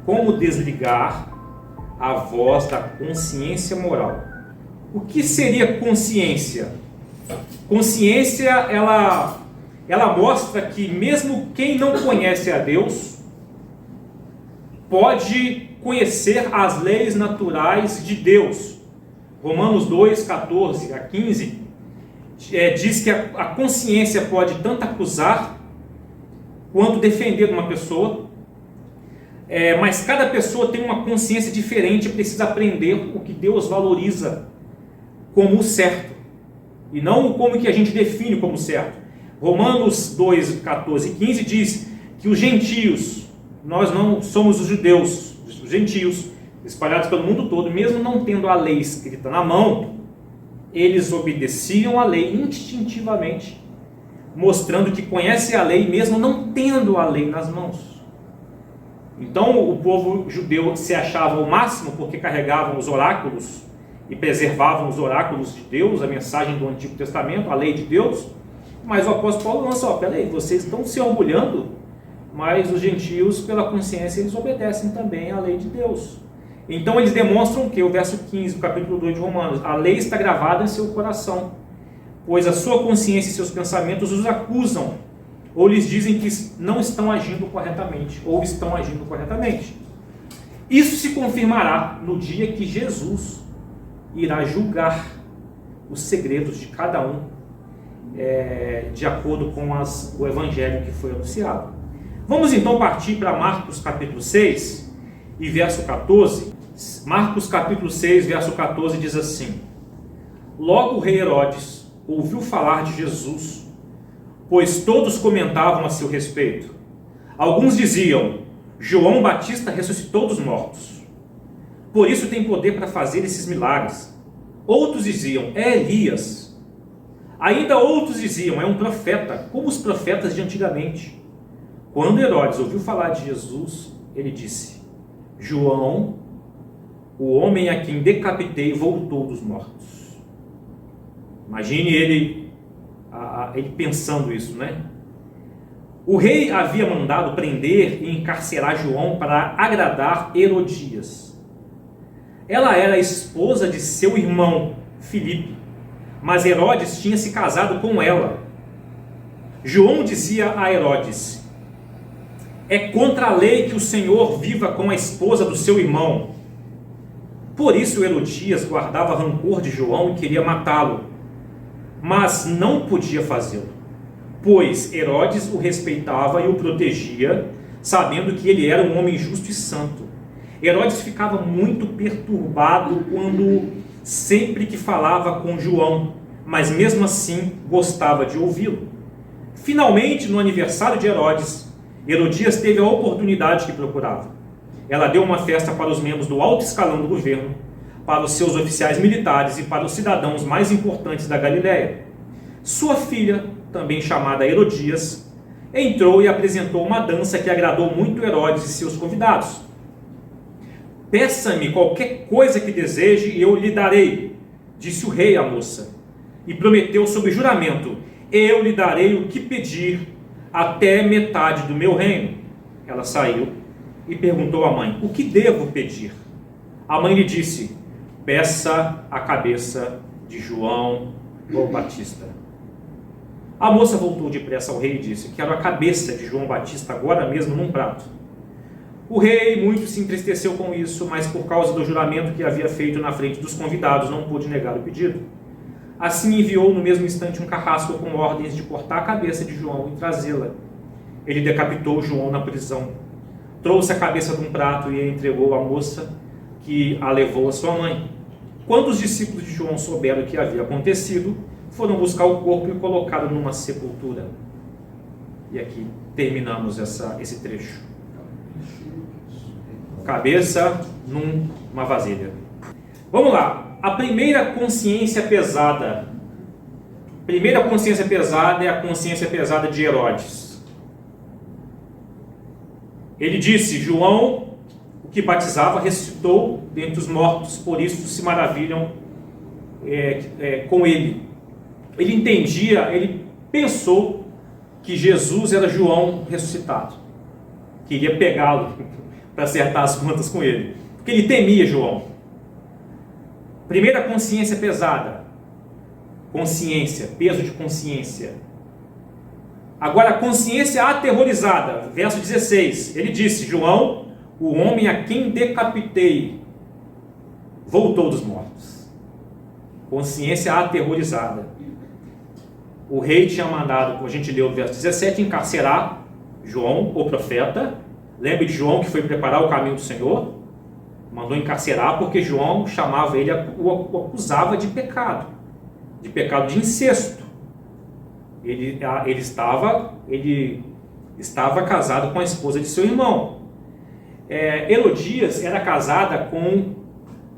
como desligar a voz da consciência moral. O que seria consciência? Consciência, ela mostra que mesmo quem não conhece a Deus pode conhecer as leis naturais de Deus. Romanos 2, 14 a 15 diz que a consciência pode tanto acusar quanto defender uma pessoa, mas cada pessoa tem uma consciência diferente e precisa aprender o que Deus valoriza como o certo, e não como que a gente define como certo. Romanos 2, 14 e 15 diz que os gentios, nós não somos os judeus, os gentios espalhados pelo mundo todo, mesmo não tendo a lei escrita na mão, eles obedeciam a lei instintivamente, mostrando que conhecem a lei mesmo não tendo a lei nas mãos. Então o povo judeu se achava o máximo porque carregavam os oráculos e preservavam os oráculos de Deus, a mensagem do Antigo Testamento, a lei de Deus. Mas o apóstolo Paulo lança, peraí, vocês estão se orgulhando, mas os gentios, pela consciência, eles obedecem também à lei de Deus. Então eles demonstram que, o verso 15 do capítulo 2 de Romanos, a lei está gravada em seu coração, pois a sua consciência e seus pensamentos os acusam, ou lhes dizem que não estão agindo corretamente, ou estão agindo corretamente. Isso se confirmará no dia que Jesus irá julgar os segredos de cada um, de acordo com o evangelho que foi anunciado. Vamos então partir para Marcos capítulo 6 e verso 14. Marcos capítulo 6, verso 14 diz assim: Logo o rei Herodes ouviu falar de Jesus, pois todos comentavam a seu respeito. Alguns diziam: João Batista ressuscitou dos mortos, por isso tem poder para fazer esses milagres. Outros diziam: é Elias. Ainda outros diziam: é um profeta, como os profetas de antigamente. Quando Herodes ouviu falar de Jesus, ele disse: João, o homem a quem decapitei, voltou dos mortos. Imagine ele pensando isso, né? O rei havia mandado prender e encarcerar João para agradar Herodias. Ela era a esposa de seu irmão Filipe, mas Herodes tinha se casado com ela. João dizia a Herodes: é contra a lei que o Senhor viva com a esposa do seu irmão. Por isso Herodias guardava rancor de João e queria matá-lo, mas não podia fazê-lo, pois Herodes o respeitava e o protegia, sabendo que ele era um homem justo e santo. Herodes ficava muito perturbado sempre que falava com João, mas mesmo assim gostava de ouvi-lo. Finalmente, no aniversário de Herodes, Herodias teve a oportunidade que procurava. Ela deu uma festa para os membros do alto escalão do governo, para os seus oficiais militares e para os cidadãos mais importantes da Galiléia. Sua filha, também chamada Herodias, entrou e apresentou uma dança que agradou muito Herodes e seus convidados. Peça-me qualquer coisa que deseje e eu lhe darei, disse o rei à moça, e prometeu sob juramento: eu lhe darei o que pedir, até metade do meu reino. Ela saiu e perguntou à mãe: o que devo pedir? A mãe lhe disse: peça a cabeça de João Batista. A moça voltou depressa ao rei e disse: quero a cabeça de João Batista agora mesmo num prato. O rei muito se entristeceu com isso, mas por causa do juramento que havia feito na frente dos convidados, não pôde negar o pedido. Assim enviou no mesmo instante um carrasco com ordens de cortar a cabeça de João e trazê-la. Ele decapitou João na prisão, trouxe a cabeça de um prato e a entregou à moça, que a levou à sua mãe. Quando os discípulos de João souberam o que havia acontecido, foram buscar o corpo e colocá-lo numa sepultura. E aqui terminamos esse trecho. Cabeça numa vasilha. Vamos lá. A primeira consciência pesada. A primeira consciência pesada é a consciência pesada de Herodes. Ele disse: João, o que batizava, ressuscitou dentre os mortos, por isso se maravilham com ele. Ele entendia, ele pensou que Jesus era João ressuscitado. Queria pegá-lo, para acertar as contas com ele. Porque ele temia João. Primeira consciência pesada. Consciência, peso de consciência. Agora, a consciência aterrorizada. Verso 16. Ele disse: João, o homem a quem decapitei, voltou dos mortos. Consciência aterrorizada. O rei tinha mandado, como a gente leu no verso 17, encarcerar João, o profeta. Lembre de João que foi preparar o caminho do Senhor? Mandou encarcerar porque João chamava ele, o acusava de pecado de incesto. Ele estava casado com a esposa de seu irmão. Herodias era casada com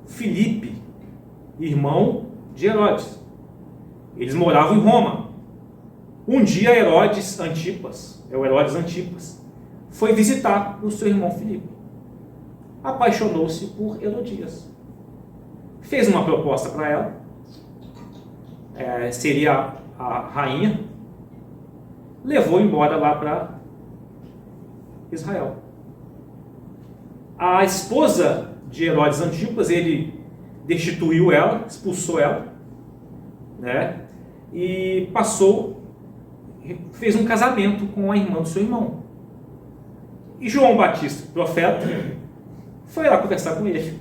Filipe, irmão de Herodes. Eles moravam em Roma. Um dia Herodes Antipas, foi visitar o seu irmão Filipe. Apaixonou-se por Herodias. Fez uma proposta para ela. Seria a rainha. Levou embora lá para Israel. A esposa de Herodes Antipas, ele destituiu ela, expulsou ela, né? E fez um casamento com a irmã do seu irmão. E João Batista, profeta, foi lá conversar com ele.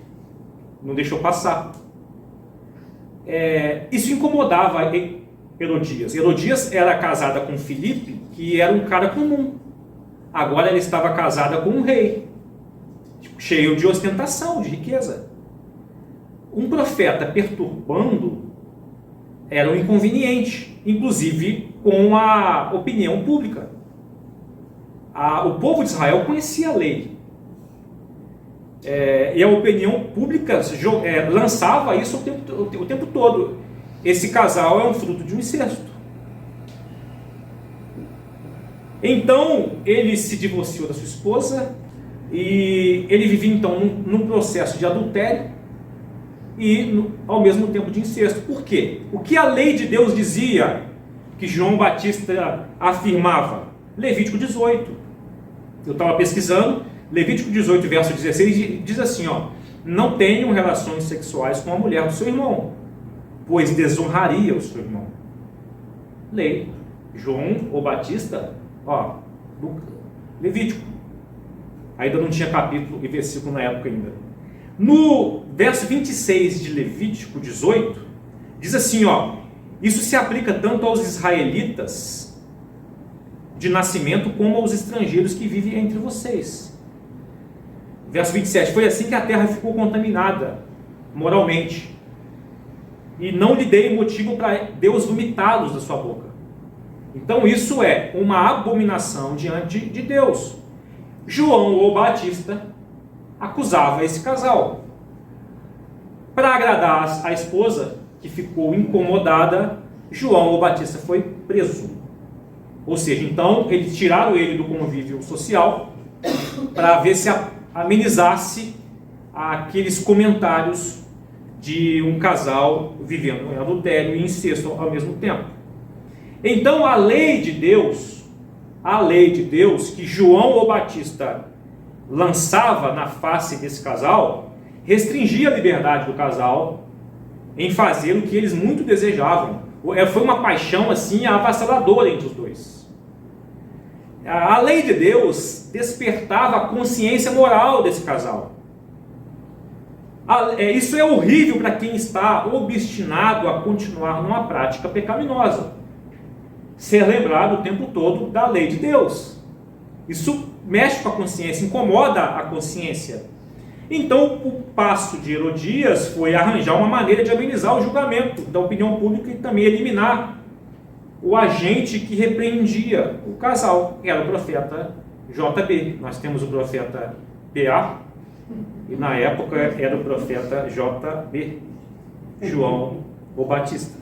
Não deixou passar. Isso incomodava Herodias. Herodias era casada com Filipe, que era um cara comum. Agora ela estava casada com um rei, cheio de ostentação, de riqueza. Um profeta perturbando era um inconveniente, inclusive com a opinião pública. O povo de Israel conhecia a lei. E a opinião pública lançava isso o tempo todo. Esse casal é um fruto de um incesto. Então ele se divorciou da sua esposa e ele vivia então num processo de adultério e ao mesmo tempo de incesto. Por quê? O que a lei de Deus dizia que João Batista afirmava? Levítico 18. Eu estava pesquisando. Levítico 18, verso 16, diz assim, não tenham relações sexuais com a mulher do seu irmão, pois desonraria o seu irmão. Lei. João ou Batista, Levítico. Ainda não tinha capítulo e versículo na época ainda. No verso 26 de Levítico 18, diz assim, isso se aplica tanto aos israelitas de nascimento como aos estrangeiros que vivem entre vocês. Verso 27, foi assim que a terra ficou contaminada moralmente, e não lhe dei motivo para Deus vomitá-los da sua boca. Então isso é uma abominação diante de Deus. João ou Batista acusava esse casal. Para agradar a esposa, que ficou incomodada, João ou Batista foi preso. Ou seja, então eles tiraram ele do convívio social para ver se amenizasse aqueles comentários de um casal vivendo em adultério e incesto ao mesmo tempo. Então a lei de Deus que João ou Batista lançava na face desse casal, restringia a liberdade do casal em fazer o que eles muito desejavam. Foi uma paixão assim avassaladora entre os dois. A lei de Deus despertava a consciência moral desse casal. Isso é horrível para quem está obstinado a continuar numa prática pecaminosa. Ser lembrado o tempo todo da lei de Deus. Isso mexe com a consciência, incomoda a consciência. Então o passo de Herodias foi arranjar uma maneira de amenizar o julgamento da opinião pública e também eliminar o agente que repreendia o casal, era o profeta JB. Nós temos o profeta PA, e na época era o profeta JB, João ou Batista.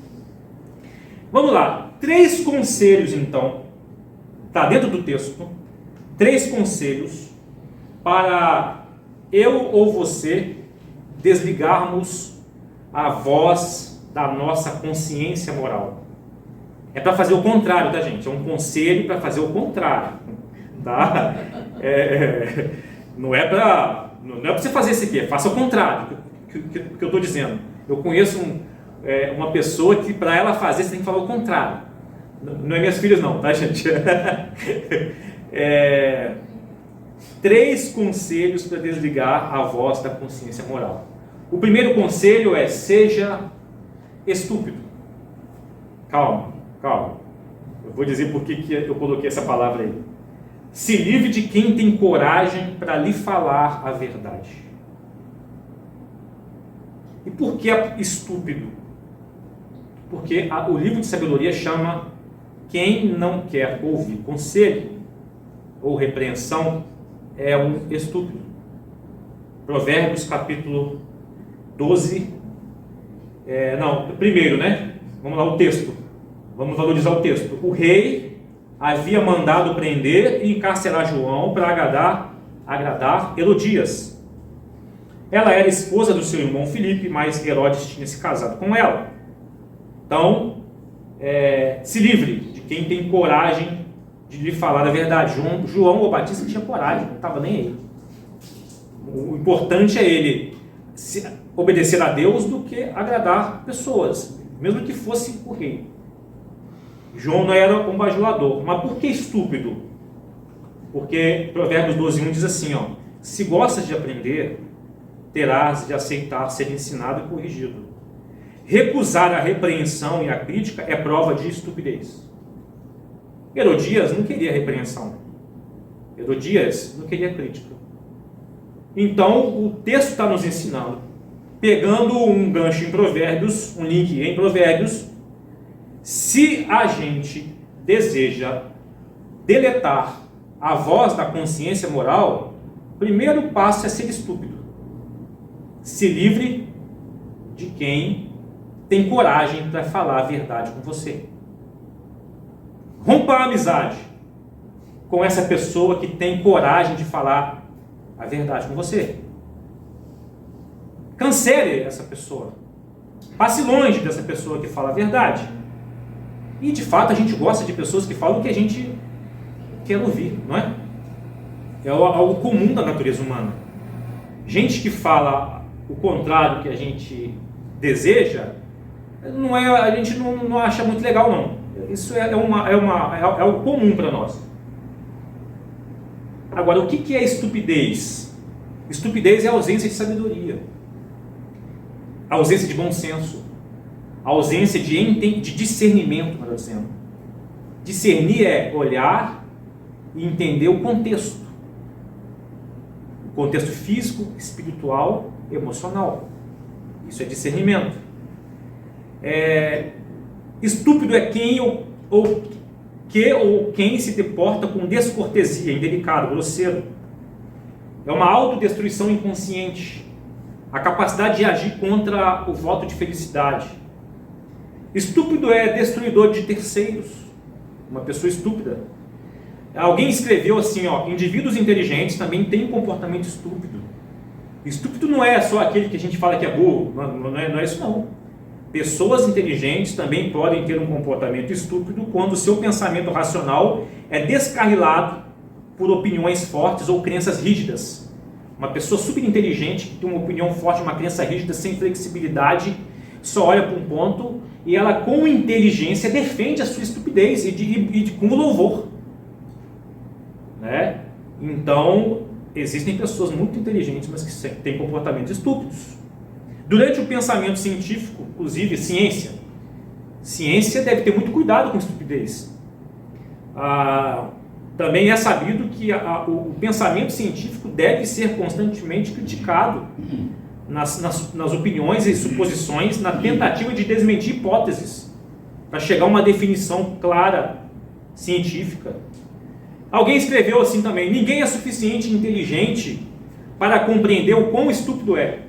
Vamos lá, 3 conselhos então, está dentro do texto, 3 conselhos para eu ou você desligarmos a voz da nossa consciência moral. É para fazer o contrário, tá, gente? É um conselho para fazer o contrário, tá? Não é para você fazer isso aqui, faça o contrário que eu estou dizendo. Eu conheço uma pessoa que para ela fazer você tem que falar o contrário. Não é minhas filhas não, tá, gente? 3 conselhos para desligar a voz da consciência moral. O primeiro conselho é: seja estúpido. Calma. Eu vou dizer por que eu coloquei essa palavra aí. Se livre de quem tem coragem para lhe falar a verdade. E por que estúpido? Porque o livro de sabedoria chama quem não quer ouvir conselho ou repreensão é um estúpido. Provérbios capítulo 12. Primeiro, né? Vamos lá, o texto. Vamos valorizar o texto. O rei havia mandado prender e encarcerar João para agradar Herodias. Ela era esposa do seu irmão Filipe, mas Herodes tinha se casado com ela. Então, se livre de quem tem coragem de lhe falar a verdade. João o Batista tinha coragem, não estava nem aí. O importante é ele obedecer a Deus do que agradar pessoas, mesmo que fosse o rei. João não era um bajulador. Mas por que estúpido? Porque Provérbios 12:1 diz assim, se gostas de aprender, terás de aceitar ser ensinado e corrigido. Recusar a repreensão e a crítica é prova de estupidez. Herodias não queria repreensão. Herodias não queria crítica. Então, o texto está nos ensinando, pegando um gancho em Provérbios, um link em Provérbios, se a gente deseja deletar a voz da consciência moral, o primeiro passo é ser estúpido. Se livre de quem tem coragem para falar a verdade com você. Rompa a amizade com essa pessoa que tem coragem de falar a verdade com você. Cancele essa pessoa. Passe longe dessa pessoa que fala a verdade. E de fato a gente gosta de pessoas que falam o que a gente quer ouvir, não é? É algo comum da natureza humana. Gente que fala o contrário que a gente deseja, a gente não acha muito legal, não. Isso é algo comum para nós. Agora, o que é estupidez? Estupidez é a ausência de sabedoria, a ausência de bom senso, a ausência de discernimento, melhor dizendo. Discernir é olhar e entender o contexto. O contexto físico, espiritual, emocional. Isso é discernimento. Estúpido é quem ou quem se deporta com descortesia, indelicado, grosseiro. É uma autodestruição inconsciente. A capacidade de agir contra o voto de felicidade. Estúpido é destruidor de terceiros. Uma pessoa estúpida. Alguém escreveu assim, indivíduos inteligentes também têm comportamento estúpido. Estúpido não é só aquele que a gente fala que é burro, não é isso não. Pessoas inteligentes também podem ter um comportamento estúpido quando o seu pensamento racional é descarrilado por opiniões fortes ou crenças rígidas. Uma pessoa super inteligente que tem uma opinião forte, uma crença rígida, sem flexibilidade, só olha para um ponto e ela com inteligência defende a sua estupidez e com louvor. Né? Então, existem pessoas muito inteligentes, mas que têm comportamentos estúpidos. Durante o pensamento científico, inclusive ciência deve ter muito cuidado com estupidez. Também é sabido que o pensamento científico deve ser constantemente criticado nas opiniões e suposições, na tentativa de desmentir hipóteses, para chegar a uma definição clara, científica. Alguém escreveu assim também: ninguém é suficiente inteligente para compreender o quão estúpido é.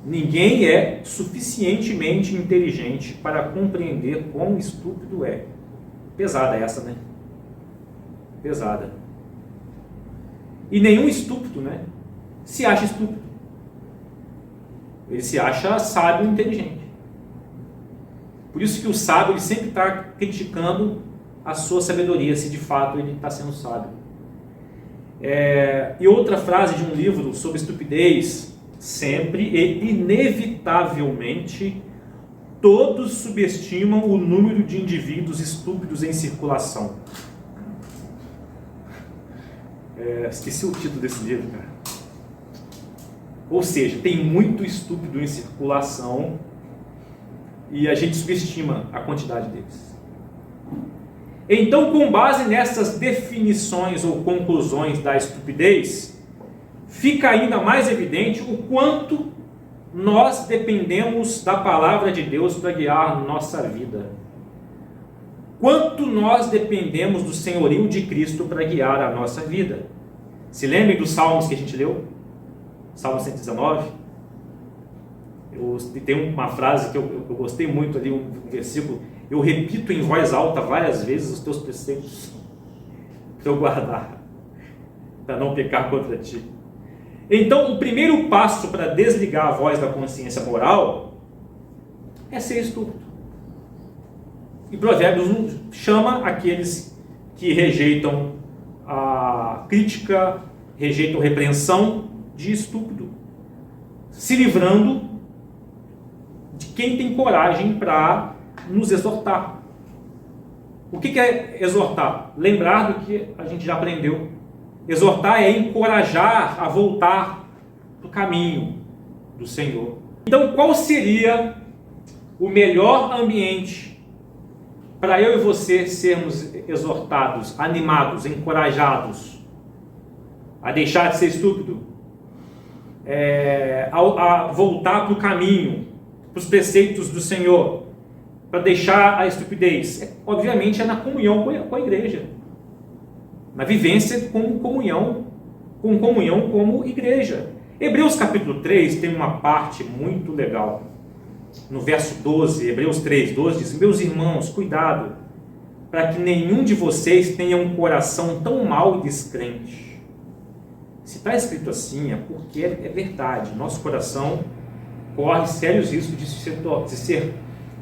Ninguém é suficientemente inteligente para compreender quão estúpido é. Pesada essa, né? Pesada. E nenhum estúpido, né, se acha estúpido. Ele se acha sábio e inteligente. Por isso que o sábio ele sempre está criticando a sua sabedoria, se de fato ele está sendo sábio. E outra frase de um livro sobre estupidez: sempre e inevitavelmente todos subestimam o número de indivíduos estúpidos em circulação. Esqueci o título desse livro, cara. Ou seja, tem muito estúpido em circulação e a gente subestima a quantidade deles. Então, com base nessas definições ou conclusões da estupidez, fica ainda mais evidente o quanto nós dependemos da palavra de Deus para guiar nossa vida. Quanto nós dependemos do senhorio de Cristo para guiar a nossa vida. Se lembrem dos salmos que a gente leu? Salmo 119. Tem uma frase que eu gostei muito ali, um versículo: eu repito em voz alta várias vezes os teus preceitos para eu guardar, para não pecar contra ti. Então, o primeiro passo para desligar a voz da consciência moral é ser estúpido. E Provérbios chama aqueles que rejeitam a crítica, rejeitam a repreensão de estúpido, se livrando de quem tem coragem para nos exortar. O que é exortar? Lembrar do que a gente já aprendeu. Exortar é encorajar a voltar para o caminho do Senhor. Então, qual seria o melhor ambiente para eu e você sermos exortados, animados, encorajados a deixar de ser estúpido, a voltar para o caminho, para os preceitos do Senhor, para deixar a estupidez? Obviamente é na comunhão com a igreja, na vivência com comunhão como igreja. Hebreus capítulo 3 tem uma parte muito legal. No verso 12, Hebreus 3, 12 diz: meus irmãos, cuidado, para que nenhum de vocês tenha um coração tão mau e descrente. Se está escrito assim, é porque é verdade. Nosso coração corre sérios riscos de ser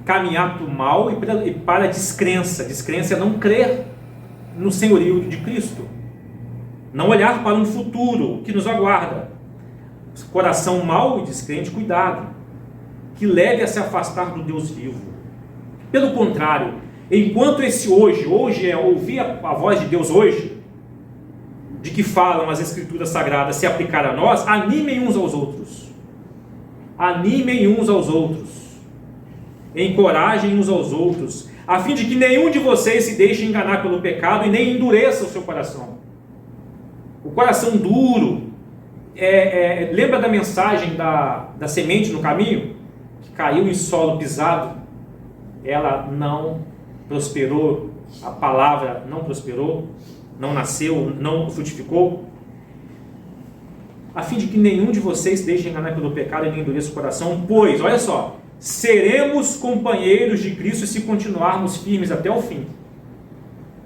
caminhar para o mal e para a descrença. Descrença é não crer no senhorio de Cristo, não olhar para um futuro que nos aguarda. Coração mau e descrente, cuidado, que leve a se afastar do Deus vivo. Pelo contrário, enquanto esse hoje é ouvir a voz de Deus hoje, de que falam as Escrituras Sagradas, se aplicar a nós, animem uns aos outros. Animem uns aos outros. Encorajem uns aos outros, a fim de que nenhum de vocês se deixe enganar pelo pecado e nem endureça o seu coração. O coração duro, lembra da mensagem da semente no caminho? Que caiu em solo pisado, ela não prosperou, a palavra não prosperou, não nasceu, não frutificou. A fim de que nenhum de vocês se deixe enganar pelo pecado e nem endureça o coração, pois, olha só, seremos companheiros de Cristo se continuarmos firmes até o fim.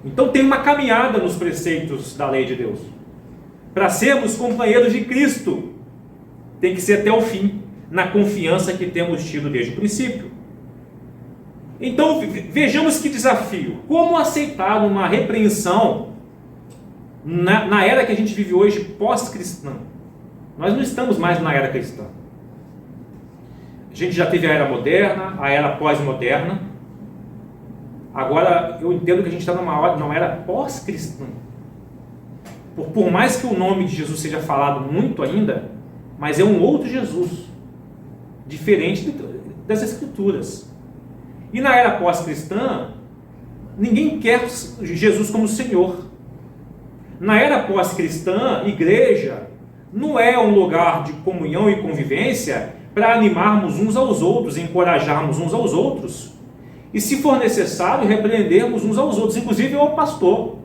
Então tem uma caminhada nos preceitos da lei de Deus. Para sermos companheiros de Cristo, tem que ser até o fim, na confiança que temos tido desde o princípio. Então vejamos que desafio. Como aceitar uma repreensão na era que a gente vive hoje, pós-cristã? Nós não estamos mais na era cristã. A gente já teve a era moderna, a era pós-moderna. Agora eu entendo que a gente está numa era pós-cristã. Por mais que o nome de Jesus seja falado muito ainda, mas é um outro Jesus, diferente das Escrituras. E na era pós-cristã, ninguém quer Jesus como Senhor. Na era pós-cristã, igreja não é um lugar de comunhão e convivência para animarmos uns aos outros, encorajarmos uns aos outros, e se for necessário, repreendermos uns aos outros, inclusive ao pastor.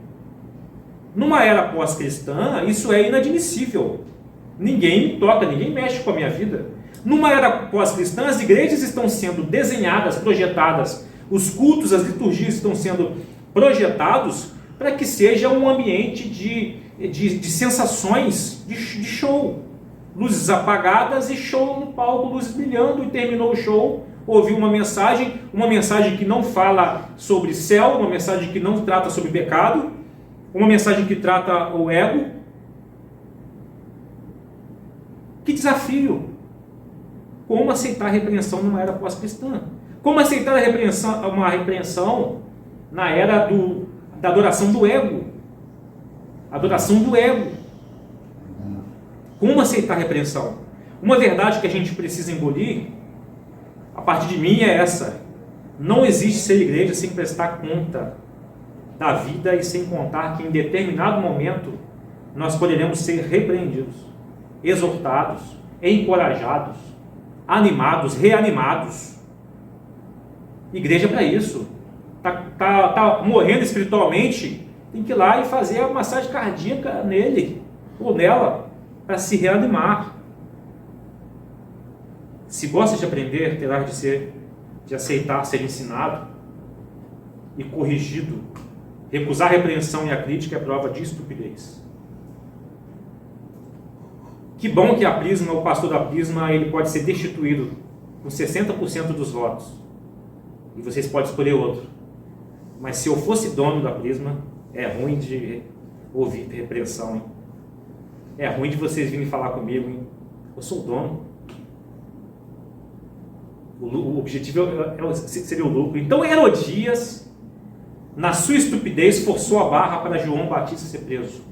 Numa era pós-cristã, isso é inadmissível. Ninguém me toca, ninguém mexe com a minha vida. Numa era pós-cristã, as igrejas estão sendo desenhadas, projetadas, os cultos, as liturgias estão sendo projetados para que seja um ambiente de sensações, de show. Luzes apagadas e show no palco, luzes brilhando, e terminou o show, ouviu uma mensagem que não fala sobre céu, uma mensagem que não trata sobre pecado, uma mensagem que trata o ego, Que desafio! Como aceitar a repreensão numa era pós-cristã? Como aceitar uma repreensão na era da adoração do ego? Adoração do ego. Como aceitar a repreensão? Uma verdade que a gente precisa engolir, a partir de mim, é essa: não existe ser igreja sem prestar conta da vida e sem contar que em determinado momento nós poderemos ser repreendidos, exortados, encorajados, animados, reanimados. Igreja é para isso. Tá morrendo espiritualmente, tem que ir lá e fazer a massagem cardíaca nele ou nela para se reanimar. Se gosta de aprender, terá de aceitar ser ensinado e corrigido. Recusar a repreensão e a crítica é prova de estupidez. Que bom que a Prisma, o pastor da Prisma, ele pode ser destituído com 60% dos votos. E vocês podem escolher outro. Mas se eu fosse dono da Prisma, é ruim de ouvir repreensão, hein? É ruim de vocês virem falar comigo, hein? Eu sou o dono. O objetivo seria o lucro. Então Herodias, na sua estupidez, forçou a barra para João Batista ser preso,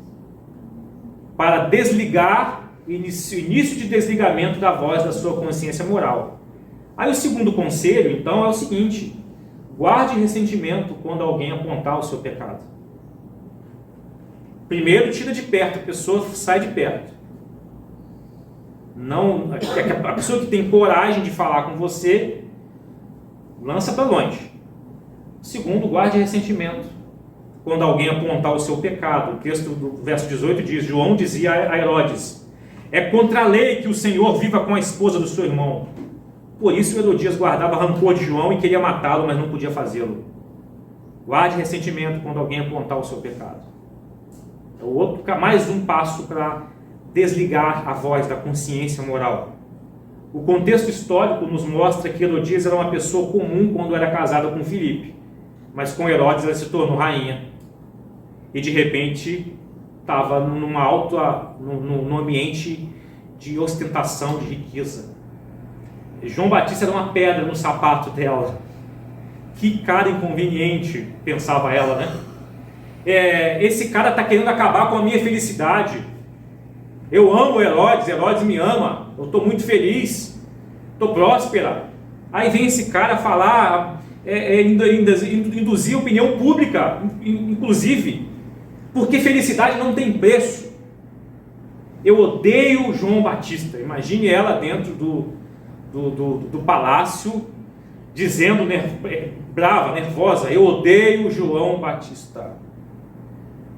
para desligar o início de desligamento da voz da sua consciência moral. Aí o segundo conselho, então, é o seguinte: guarde ressentimento quando alguém apontar o seu pecado. Primeiro, tira de perto, a pessoa sai de perto. Não, a pessoa que tem coragem de falar com você, lança para longe. Segundo, guarde ressentimento quando alguém apontar o seu pecado. O texto do verso 18 diz: João dizia a Herodes: é contra a lei que o Senhor viva com a esposa do seu irmão. Por isso Herodias guardava rancor de João e queria matá-lo, mas não podia fazê-lo. Guarde ressentimento quando alguém apontar o seu pecado. É o outro, mais um passo para desligar a voz da consciência moral. O contexto histórico nos mostra que Herodias era uma pessoa comum quando era casada com Filipe, mas com Herodes ela se tornou rainha e de repente estava num ambiente de ostentação, de riqueza. João Batista era uma pedra no sapato dela. Que cara inconveniente, pensava ela, né? Esse cara está querendo acabar com a minha felicidade. Eu amo Herodes, Herodes me ama, eu estou muito feliz, estou próspera. Aí vem esse cara falar, induzir opinião pública, inclusive, porque felicidade não tem preço. Eu odeio João Batista. Imagine ela dentro do palácio, dizendo, brava, nervosa: eu odeio João Batista.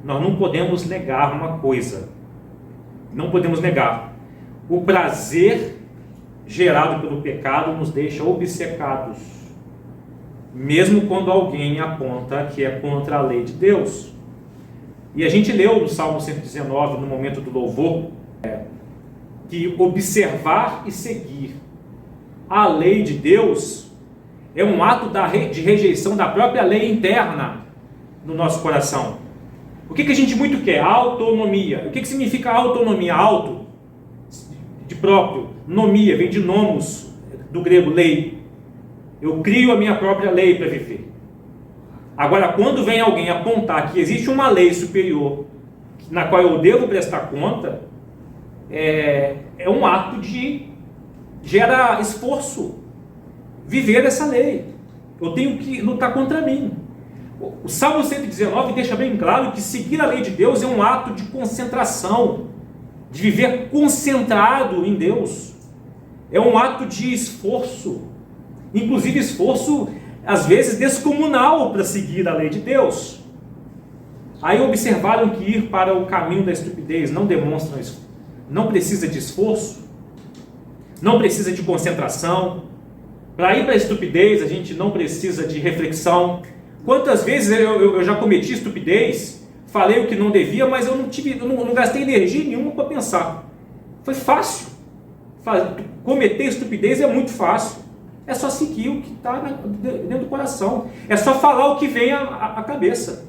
Nós não podemos negar uma coisa. Não podemos negar. O prazer gerado pelo pecado nos deixa obcecados, mesmo quando alguém aponta que é contra a lei de Deus. E a gente leu no Salmo 119, no momento do louvor, que observar e seguir a lei de Deus é um ato de rejeição da própria lei interna no nosso coração. O que a gente muito quer? Autonomia. O que significa autonomia? Auto, de próprio. Nomia, vem de nomos, do grego lei. Eu crio a minha própria lei para viver. Agora, quando vem alguém apontar que existe uma lei superior na qual eu devo prestar conta, é um ato de gera esforço. Viver essa lei. Eu tenho que lutar contra mim. O Salmo 119 deixa bem claro que seguir a lei de Deus é um ato de concentração, de viver concentrado em Deus. É um ato de esforço, inclusive esforço às vezes descomunal para seguir a lei de Deus. Aí observaram que ir para o caminho da estupidez não demonstra isso, não precisa de esforço, não precisa de concentração. Para ir para a estupidez a gente não precisa de reflexão. Quantas vezes eu já cometi estupidez, falei o que não devia, mas eu não gastei energia nenhuma para pensar. Foi fácil. Cometer estupidez é muito fácil. É só seguir o que está dentro do coração. É só falar o que vem à cabeça.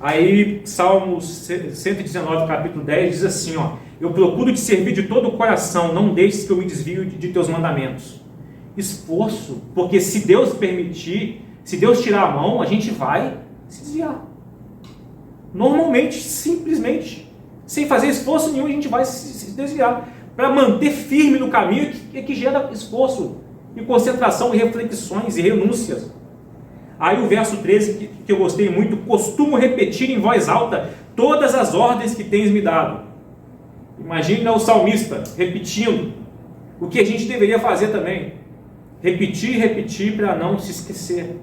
Aí, Salmo 119, capítulo 10, diz assim, Eu procuro te servir de todo o coração, não deixes que eu me desvie de teus mandamentos. Esforço, porque se Deus permitir, se Deus tirar a mão, a gente vai se desviar. Normalmente, simplesmente, sem fazer esforço nenhum, a gente vai se desviar. Para manter firme no caminho que gera esforço, e concentração, e reflexões, e renúncias. Aí o verso 13, que eu gostei muito: costumo repetir em voz alta todas as ordens que tens me dado. Imagina o salmista repetindo o que a gente deveria fazer também. Repetir, repetir, para não se esquecer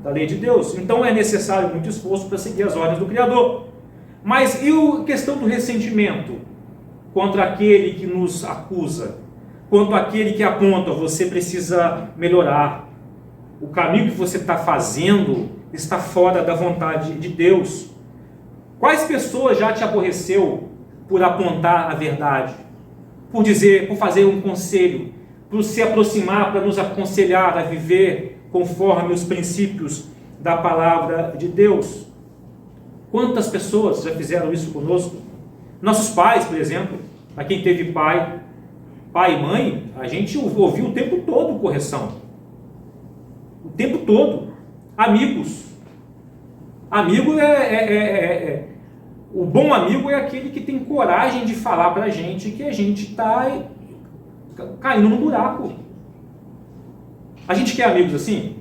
da lei de Deus. Então é necessário muito esforço para seguir as ordens do Criador. Mas e a questão do ressentimento contra aquele que nos acusa, contra aquele que aponta: você precisa melhorar, o caminho que você está fazendo está fora da vontade de Deus? Quais pessoas já te aborreceu por apontar a verdade, por dizer, por fazer um conselho, por se aproximar, para nos aconselhar a viver conforme os princípios da palavra de Deus? Quantas pessoas já fizeram isso conosco? Nossos pais, por exemplo, para quem teve pai e mãe, a gente ouviu o tempo todo correção. O tempo todo. Amigos. Amigo o bom amigo é aquele que tem coragem de falar para a gente que a gente está caindo no buraco. A gente quer amigos assim?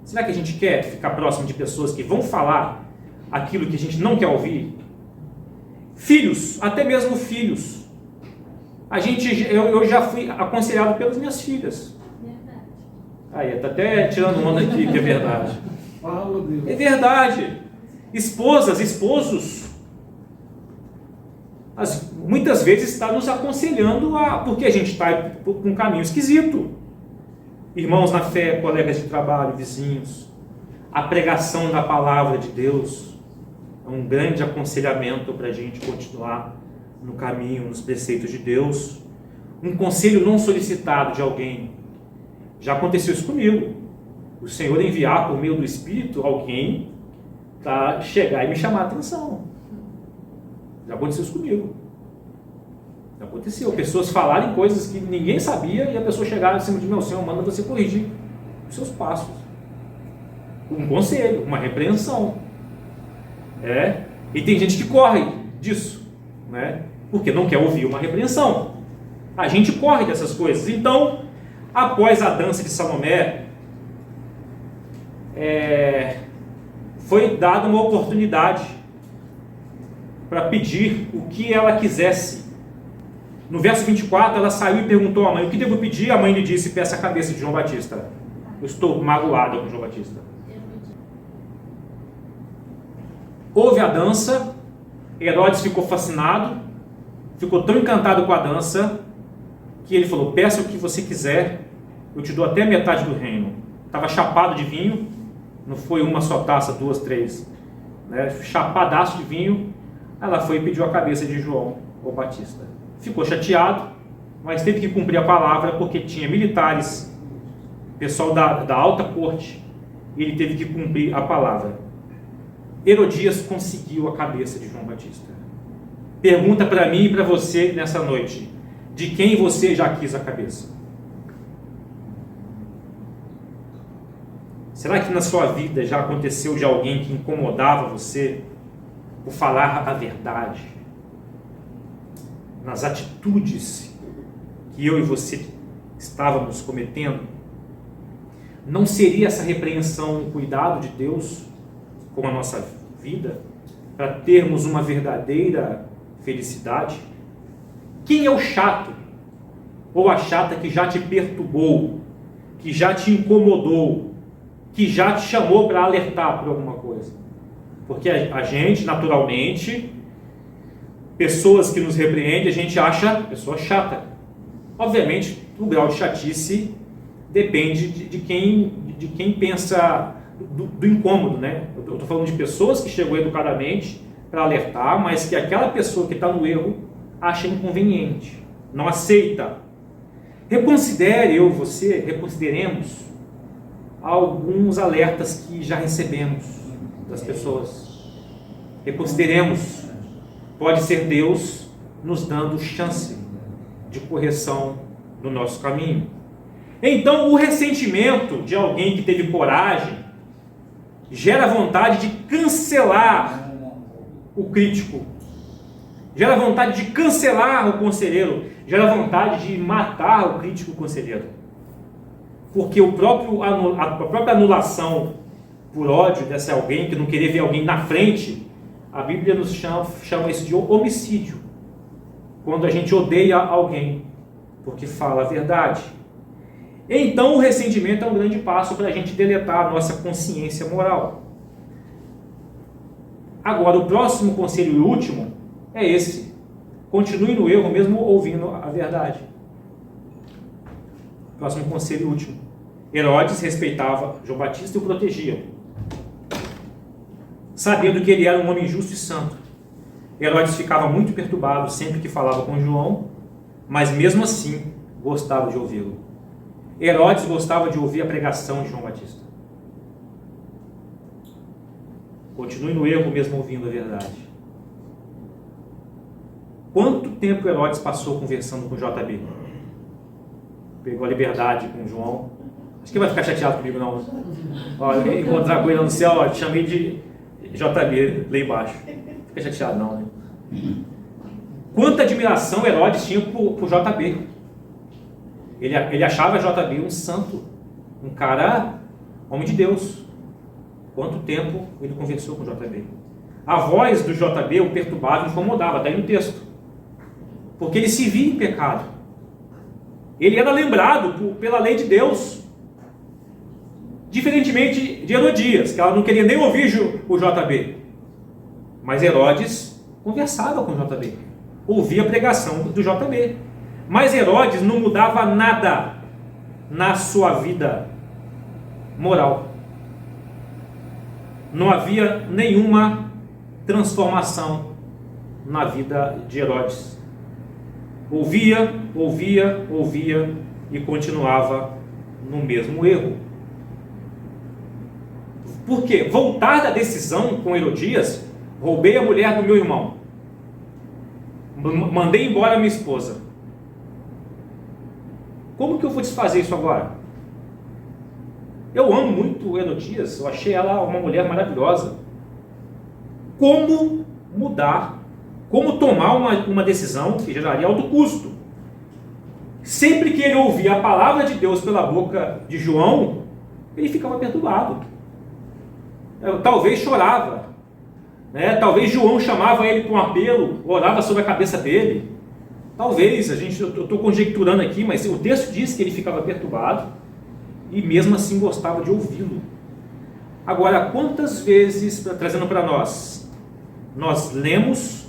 Será que a gente quer ficar próximo de pessoas que vão falar aquilo que a gente não quer ouvir? Filhos, até mesmo filhos. Eu já fui aconselhado pelas minhas filhas. Verdade. Aí, está até tirando onda aqui, que é verdade. Fala, Deus. É verdade. Esposas, esposos, muitas vezes está nos aconselhando porque a gente está por um caminho esquisito. Irmãos na fé, colegas de trabalho, vizinhos. A pregação da palavra de Deus é um grande aconselhamento para a gente continuar no caminho, nos preceitos de Deus. Um conselho não solicitado de alguém. Já aconteceu isso comigo. O Senhor enviar por meio do Espírito alguém para chegar e me chamar a atenção. Já aconteceu isso comigo. Já aconteceu. Pessoas falarem coisas que ninguém sabia e a pessoa chegar em cima de meu Senhor, manda você corrigir os seus passos. Um conselho, uma repreensão. E tem gente que corre disso, né? Porque não quer ouvir uma repreensão. A gente corre dessas coisas. Então, após a dança de Salomé, foi dada uma oportunidade para pedir o que ela quisesse. No verso 24, ela saiu e perguntou à mãe: o que devo pedir? A mãe lhe disse: peça a cabeça de João Batista. Eu estou magoada com João Batista. Houve a dança. Herodes ficou fascinado, ficou tão encantado com a dança, que ele falou: peça o que você quiser, eu te dou até metade do reino. Estava chapado de vinho, não foi uma só taça, duas, três, né? Chapadaço de vinho. Ela foi e pediu a cabeça de João o Batista. Ficou chateado, mas teve que cumprir a palavra, porque tinha militares, pessoal da alta corte, e ele teve que cumprir a palavra. Herodias conseguiu a cabeça de João Batista. Pergunta para mim e para você nessa noite: de quem você já quis a cabeça? Será que na sua vida já aconteceu de alguém que incomodava você por falar a verdade? Nas atitudes que eu e você estávamos cometendo? Não seria essa repreensão um cuidado de Deus com a nossa vida, para termos uma verdadeira felicidade? Quem é o chato ou a chata que já te perturbou, que já te incomodou, que já te chamou para alertar por alguma coisa? Porque a gente, naturalmente, pessoas que nos repreendem, a gente acha pessoa chata. Obviamente, o grau de chatice depende de quem pensa do incômodo, né? Eu estou falando de pessoas que chegam educadamente para alertar, mas que aquela pessoa que está no erro acha inconveniente, não aceita. Reconsidere, eu e você, reconsideremos alguns alertas que já recebemos das pessoas. Reconsideremos. Pode ser Deus nos dando chance de correção do nosso caminho. Então, o ressentimento de alguém que teve coragem gera vontade de cancelar o crítico, gera vontade de cancelar o conselheiro, gera vontade de matar o crítico conselheiro. Porque a própria anulação por ódio desse alguém, que não queria ver alguém na frente, a Bíblia nos chama isso de homicídio. Quando a gente odeia alguém porque fala a verdade. Então o ressentimento é um grande passo para a gente deletar a nossa consciência moral. Agora, o próximo conselho e último é esse: continue no erro mesmo ouvindo a verdade. Próximo conselho e último: Herodes respeitava João Batista e o protegia, sabendo que ele era um homem justo e santo. Herodes ficava muito perturbado sempre que falava com João, mas mesmo assim gostava de ouvi-lo. Herodes gostava de ouvir a pregação de João Batista. Continue no erro mesmo ouvindo a verdade. Quanto tempo Herodes passou conversando com JB? Pegou a liberdade com João. Acho que vai ficar chateado comigo, não. Ó, eu encontrar com ele no céu, ó, te chamei de JB lá embaixo. Fica chateado, não, né? Quanta admiração Herodes tinha por JB. Ele achava JB um santo, um cara, homem de Deus. Quanto tempo ele conversou com JB? A voz do JB o perturbava e incomodava, está aí no texto. Porque ele se via em pecado. Ele era lembrado pela lei de Deus. Diferentemente de Herodias, que ela não queria nem ouvir o JB. Mas Herodes conversava com o JB, ouvia a pregação do JB. Mas Herodes não mudava nada na sua vida moral. Não havia nenhuma transformação na vida de Herodes. Ouvia e continuava no mesmo erro. Por quê? Voltar da decisão com Herodias: roubei a mulher do meu irmão, mandei embora a minha esposa. Como que eu vou desfazer isso agora? Eu amo muito Herodias, eu achei ela uma mulher maravilhosa. Como mudar? Como tomar uma decisão que geraria alto custo? Sempre que ele ouvia a palavra de Deus pela boca de João, ele ficava perturbado. Talvez chorava, né? Talvez João chamava ele para um apelo, orava sobre a cabeça dele. Talvez, eu estou conjecturando aqui, mas o texto diz que ele ficava perturbado e mesmo assim gostava de ouvi-lo. Agora, quantas vezes, trazendo para nós lemos,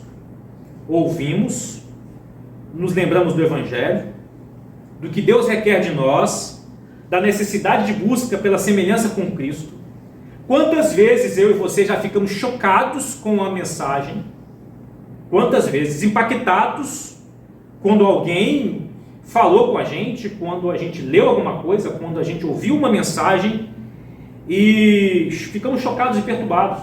ouvimos, nos lembramos do Evangelho, do que Deus requer de nós, da necessidade de busca pela semelhança com Cristo? Quantas vezes eu e você já ficamos chocados com a mensagem? Quantas vezes impactados quando alguém falou com a gente, quando a gente leu alguma coisa, quando a gente ouviu uma mensagem e ficamos chocados e perturbados?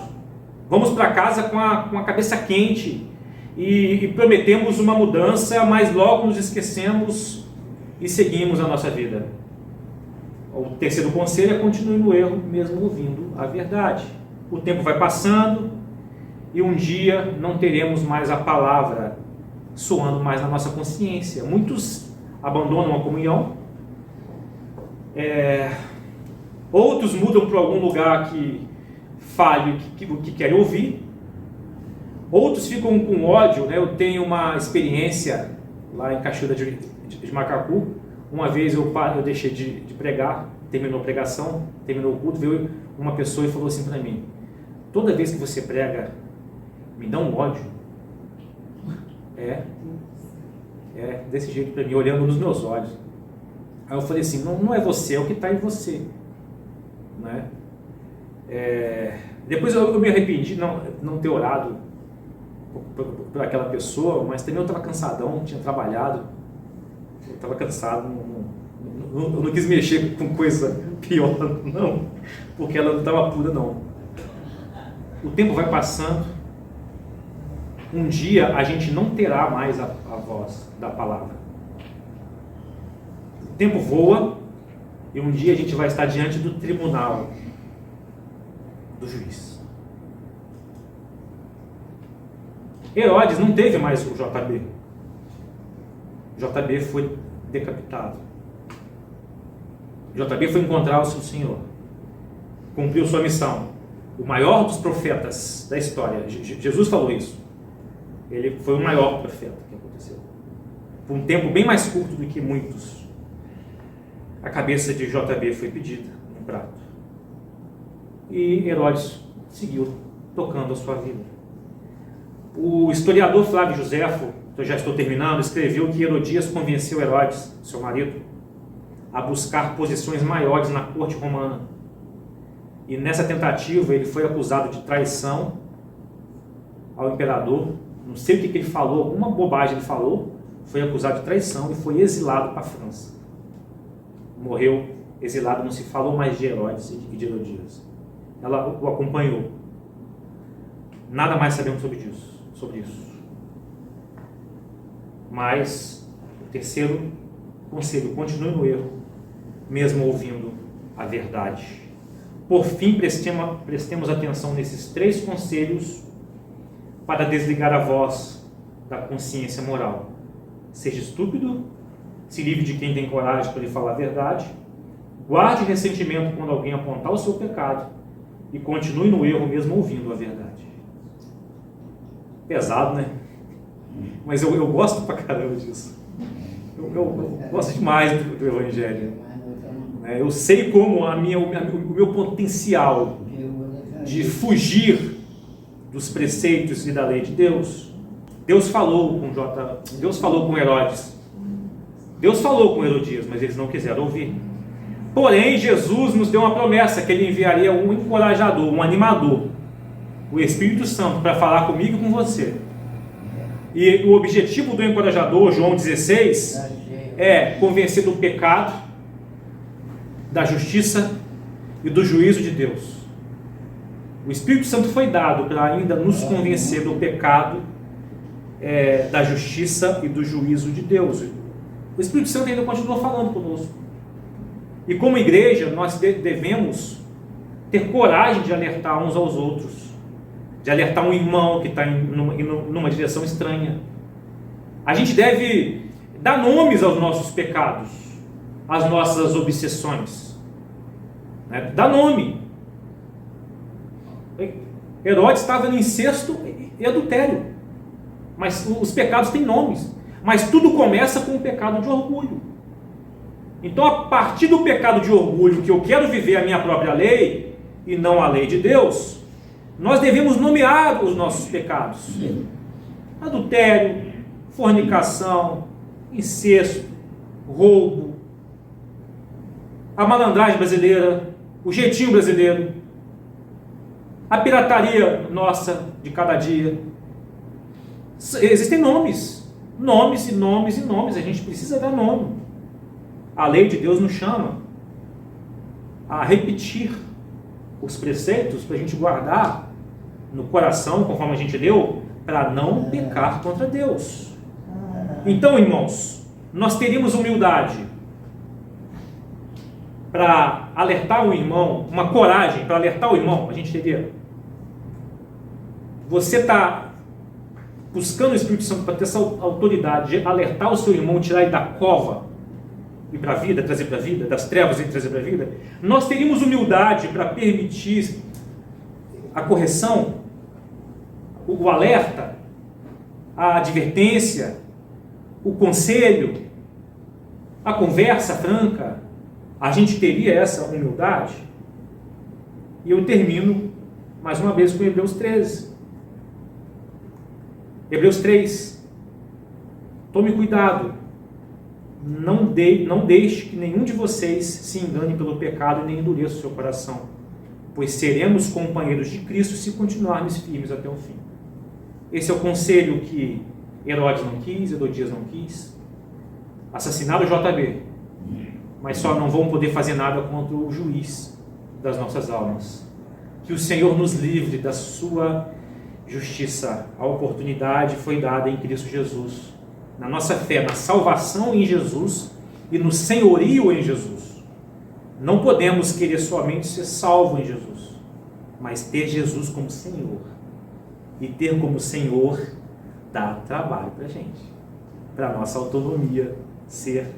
Vamos para casa com a cabeça quente e prometemos uma mudança, mas logo nos esquecemos e seguimos a nossa vida. O terceiro conselho é: continue no erro mesmo ouvindo a verdade. O tempo vai passando e um dia não teremos mais a palavra soando mais na nossa consciência. Muitos abandonam a comunhão, outros mudam para algum lugar que fale o que querem ouvir, outros ficam com ódio, né? Eu tenho uma experiência lá em Cachoeira de Macacu. Uma vez eu deixei de pregar, terminou a pregação, terminou o culto, veio uma pessoa e falou assim para mim: toda vez que você prega, me dá um ódio. Desse jeito para mim, olhando nos meus olhos. Aí eu falei assim: não é você, é o que está em você, né? Depois eu me arrependi de não ter orado por aquela pessoa, mas também eu estava cansadão, tinha trabalhado, eu estava cansado, eu não quis mexer com coisa pior, não, porque ela não estava pura, não. O tempo vai passando um dia a gente não terá mais a voz da palavra. O tempo voa e um dia a gente vai estar diante do tribunal do juiz. Herodes não teve mais o JB. JB foi decapitado. JB foi encontrar o seu Senhor. Cumpriu sua missão. O maior dos profetas da história. Jesus falou isso. Ele foi o maior profeta que aconteceu. Por um tempo bem mais curto do que muitos. A cabeça de JB foi pedida no prato. E Herodes seguiu tocando a sua vida. O historiador Flávio Joséfo, que eu já estou terminando, escreveu que Herodias convenceu Herodes, seu marido, a buscar posições maiores na corte romana. E nessa tentativa ele foi acusado de traição ao imperador. Não sei o que ele falou, alguma bobagem ele falou, foi acusado de traição e foi exilado para a França. Morreu exilado, não se falou mais de Herodes e de Herodias. Ela o acompanhou. Nada mais sabemos sobre isso. Mas o terceiro conselho: continue no erro, mesmo ouvindo a verdade. Por fim, prestemos atenção nesses 3 conselhos para desligar a voz da consciência moral. Seja estúpido, se livre de quem tem coragem para lhe falar a verdade, guarde ressentimento quando alguém apontar o seu pecado e continue no erro mesmo ouvindo a verdade. Pesado, né? Mas eu gosto pra caramba disso. Eu gosto demais do Evangelho. Eu sei como o meu potencial de fugir dos preceitos e da lei de Deus. Deus falou com Herodes. Deus falou com Herodias, mas eles não quiseram ouvir. Porém, Jesus nos deu uma promessa que Ele enviaria um encorajador, um animador, o Espírito Santo, para falar comigo e com você. E o objetivo do encorajador, João 16, é convencer do pecado, da justiça e do juízo de Deus. O Espírito Santo foi dado para ainda nos convencer do pecado, da justiça e do juízo de Deus. O Espírito Santo ainda continua falando conosco. E como igreja, nós devemos ter coragem de alertar uns aos outros, de alertar um irmão que está numa direção estranha. A gente deve dar nomes aos nossos pecados, às nossas obsessões. Dá nome. Herodes estava no incesto e adultério. Mas os pecados têm nomes. Mas tudo começa com o pecado de orgulho. Então, a partir do pecado de orgulho, que eu quero viver a minha própria lei e não a lei de Deus, nós devemos nomear os nossos pecados. Adultério, fornicação, incesto, roubo, a malandragem brasileira, o jeitinho brasileiro, a pirataria nossa de cada dia. Existem nomes, nomes e nomes e nomes, a gente precisa dar nome. A lei de Deus nos chama a repetir os preceitos para a gente guardar no coração, conforme a gente leu, para não pecar contra Deus. Então, irmãos, nós teríamos humildade para alertar o irmão, uma coragem para alertar o irmão, a gente teria. Você está buscando o Espírito Santo para ter essa autoridade de alertar o seu irmão, tirar ele da cova e para a vida, trazer para a vida, das trevas e trazer para a vida. Nós teríamos humildade para permitir a correção, o alerta, a advertência, o conselho, a conversa franca. A gente teria essa humildade? E eu termino mais uma vez com Hebreus 13. Hebreus 3. Tome cuidado. Não deixe que nenhum de vocês se engane pelo pecado e nem endureça o seu coração, pois seremos companheiros de Cristo se continuarmos firmes até o fim. Esse é o conselho que Herodes não quis, Herodias não quis. Assassinaram o JB, mas só não vão poder fazer nada contra o juiz das nossas almas. Que o Senhor nos livre da sua justiça, a oportunidade foi dada em Cristo Jesus. Na nossa fé, na salvação em Jesus e no senhorio em Jesus. Não podemos querer somente ser salvo em Jesus, mas ter Jesus como Senhor. E ter como Senhor dá trabalho para a gente, para a nossa autonomia ser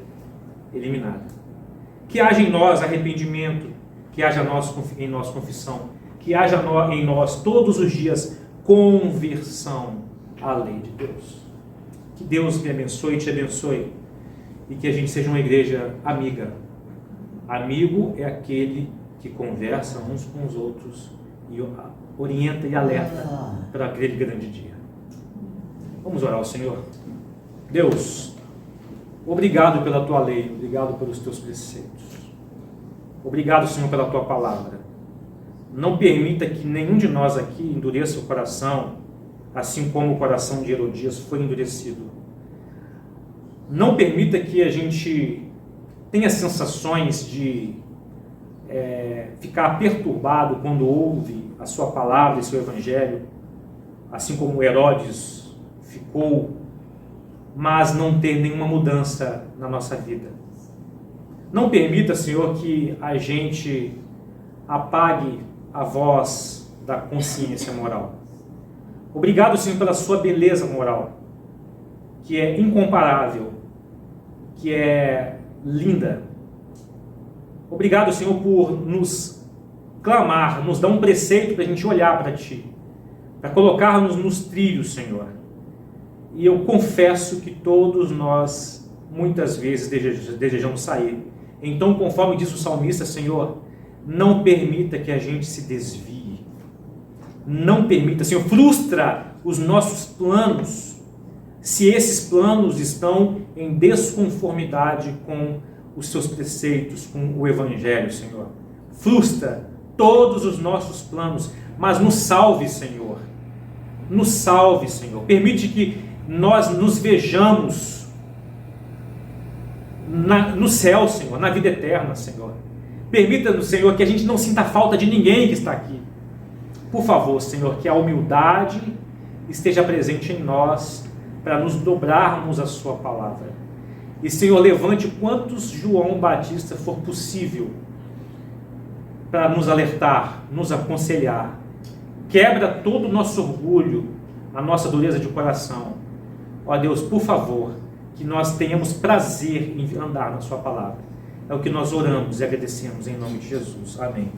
eliminada. Que haja em nós arrependimento, que haja em nós confissão, que haja em nós todos os dias conversão à lei de Deus. Que Deus me abençoe e te abençoe, e que a gente seja uma igreja amiga. Amigo é aquele que conversa uns com os outros e orienta e alerta para aquele grande dia. Vamos orar ao Senhor. Deus, obrigado pela tua lei, obrigado pelos teus preceitos. Obrigado, Senhor, pela tua palavra. Não permita que nenhum de nós aqui endureça o coração, assim como o coração de Herodias foi endurecido. Não permita que a gente tenha sensações de ficar perturbado quando ouve a sua palavra e seu evangelho, assim como Herodes ficou, mas não ter nenhuma mudança na nossa vida. Não permita, Senhor, que a gente apague a voz da consciência moral. Obrigado, Senhor, pela sua beleza moral, que é incomparável, que é linda. Obrigado, Senhor, por nos clamar, nos dar um preceito para a gente olhar para Ti, para colocar-nos nos trilhos, Senhor. E eu confesso que todos nós, muitas vezes, desejamos sair. Então, conforme diz o salmista, Senhor, não permita que a gente se desvie. Não permita, Senhor, frustra os nossos planos, se esses planos estão em desconformidade com os seus preceitos, com o Evangelho, Senhor. Frustra todos os nossos planos, mas nos salve, Senhor. Nos salve, Senhor. Permite que nós nos vejamos no céu, Senhor, na vida eterna, Senhor. Permita-nos, Senhor, que a gente não sinta falta de ninguém que está aqui. Por favor, Senhor, que a humildade esteja presente em nós para nos dobrarmos a sua palavra. E, Senhor, levante quantos João Batista for possível para nos alertar, nos aconselhar. Quebra todo o nosso orgulho, a nossa dureza de coração. Ó Deus, por favor, que nós tenhamos prazer em andar na sua palavra. É o que nós oramos e agradecemos em nome de Jesus. Amém.